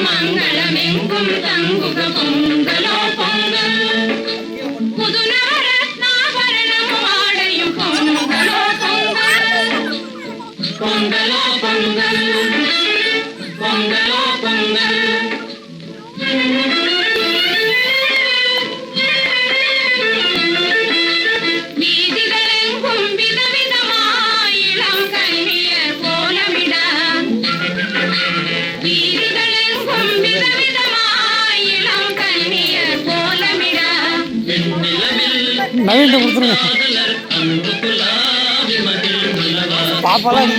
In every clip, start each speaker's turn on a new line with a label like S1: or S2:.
S1: மங்களமெங்கும் தங்குக பொங்கலோ பொங்கல் புது நவரத்னாபரணம் ஆடையும் பொங்கலோ பொங்கல் பொங்கலோ பொங்கல் பொங்கலோ பொங்கல் வீதிகளெங்கும் விதவிதமாய் இளம் கன்னியர் கோலமிட
S2: நவீன் கொடுத்துருங்க பாப்பாலாம்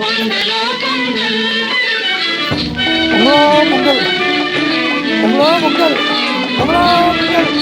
S2: பொங்கலோ பொங்கல் பொங்கலோ பொங்கல் பொங்கலோ பொங்கல்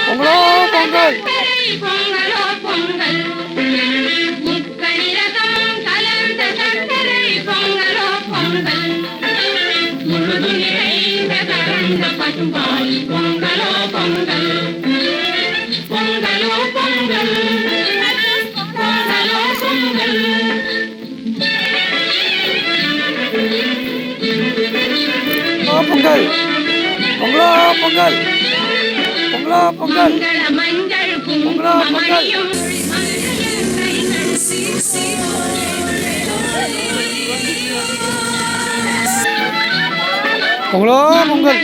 S2: பொங்கலோ பொங்கல்
S1: பொங்கலோ பொங்கல் முக்கணிரகம் கலந்த சர்க்கரை பொங்கலோ பொங்கல் முழுது நிறைந்த கலந்த பசும்பால் பொங்கலோ பொங்கல் பொங்கலோ பொங்கல் பொங்கலோ பொங்கல்
S2: பொங்கல் பொங்கலோ பொங்கல் பொங்கலோ பொங்கல்
S1: மஞ்சள்
S2: பொங்கலோ பொங்கல் பொங்கலோ பொங்கல்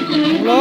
S2: பொங்கலோ